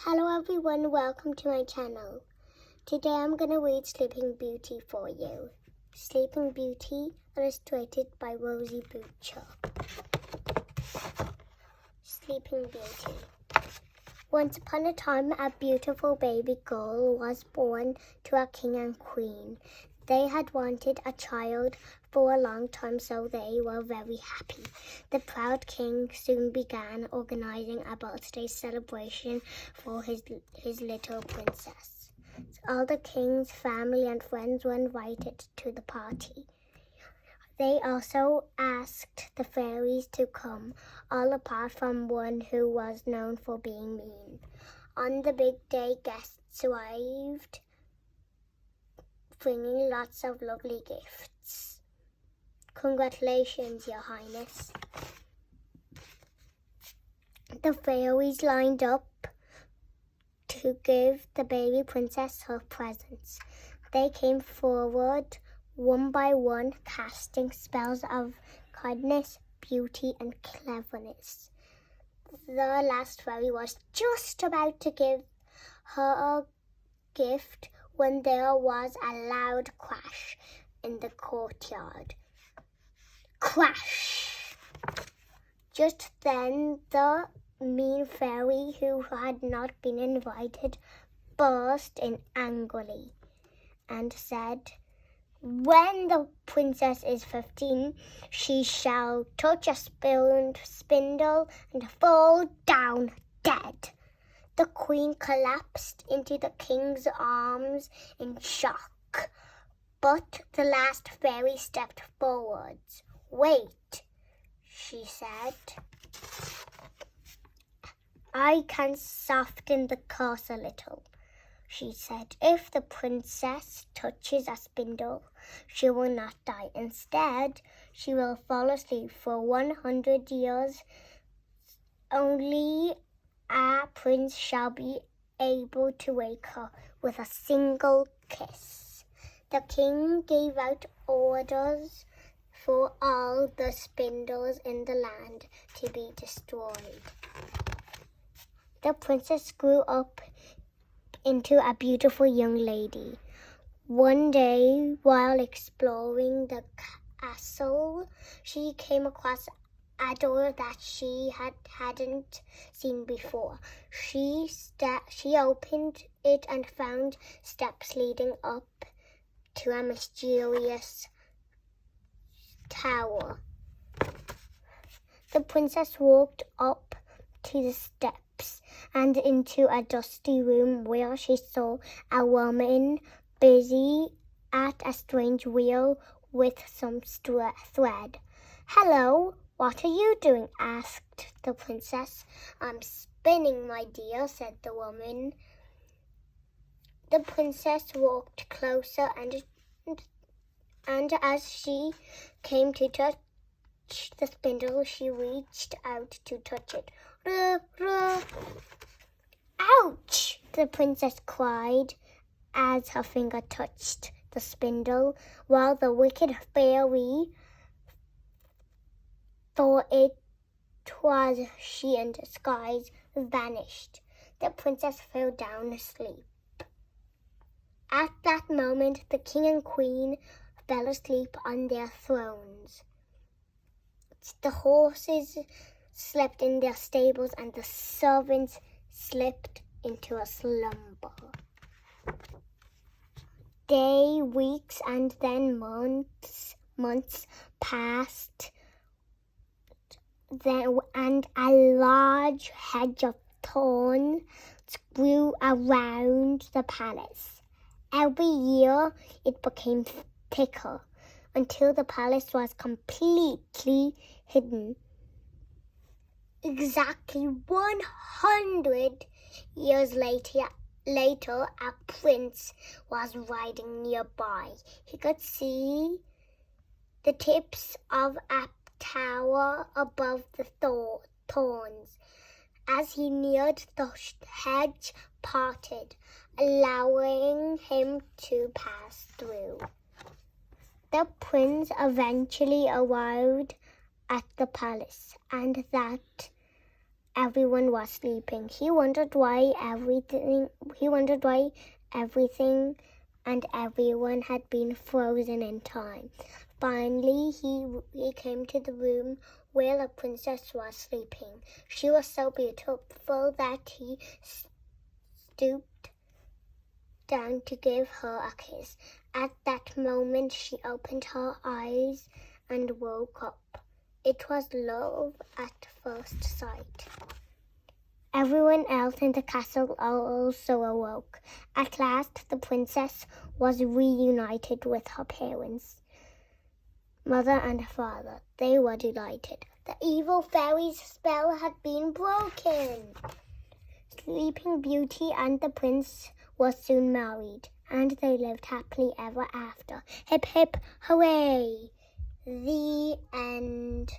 Hello everyone, welcome to my channel. Today I'm going to read Sleeping Beauty for you. Sleeping Beauty, illustrated by Rosie Butcher. Sleeping Beauty. Once upon a time, a beautiful baby girl was born to a king and queen. They had wanted a child for a long time, so they were very happy. The proud king soon began organizing a birthday celebration for his little princess. All the king's family and friends were invited to the party. They also asked the fairies to come, all apart from one who was known for being mean. On the big day, guests arrived, bringing lots of lovely gifts. Congratulations, Your Highness. The fairies lined up to give the baby princess her presents. They came forward one by one, casting spells of kindness, beauty, and cleverness. The last fairy was just about to give her a gift when there was a loud crash in the courtyard. Crash! Just then, the mean fairy, who had not been invited, burst in angrily and said, "When the princess is 15, she shall touch a spindle and fall down dead." The queen collapsed into the king's arms in shock, but the last fairy stepped forwards. "Wait," she said. "I can soften the curse a little," she said. "If the princess touches a spindle, she will not die. Instead, she will fall asleep for 100 years. Only a prince shall be able to wake her with a single kiss." The king gave out orders for all the spindles in the land to be destroyed. The princess grew up into a beautiful young lady. One day, while exploring the castle, she came across a door that she hadn't seen before. She opened it and found steps leading up to a mysterious tower. The princess walked up to the steps and into a dusty room where she saw a woman busy at a strange wheel with some thread. "Hello, what are you doing?" asked the princess. "I'm spinning, my dear," said the woman. The princess walked closer and as she came to touch the spindle, she reached out to touch it. "Ouch!" the princess cried as her finger touched the spindle, while the wicked fairy thought it was she in disguise vanished. The princess fell down asleep. At that moment, the king and queen fell asleep on their thrones. The horses slept in their stables and the servants slipped into a slumber. Days, weeks, and then months passed. And a large hedge of thorns grew around the palace. Every year it became thicker until the palace was completely hidden. Exactly 100 years later, a prince was riding nearby. He could see the tips of a tower above the thorns. As he neared, the hedge parted, allowing him to pass through. The prince eventually arrived at the palace, and everyone was sleeping. He wondered why everything and everyone had been frozen in time. Finally, he came to the room where the princess was sleeping. She was so beautiful that he stooped down to give her a kiss. At that moment, she opened her eyes and woke up. It was love at first sight. Everyone else in the castle also awoke. At last, the princess was reunited with her parents, mother and father. They were delighted. The evil fairy's spell had been broken. Sleeping Beauty and the prince were soon married, and they lived happily ever after. Hip, hip, hooray! The end.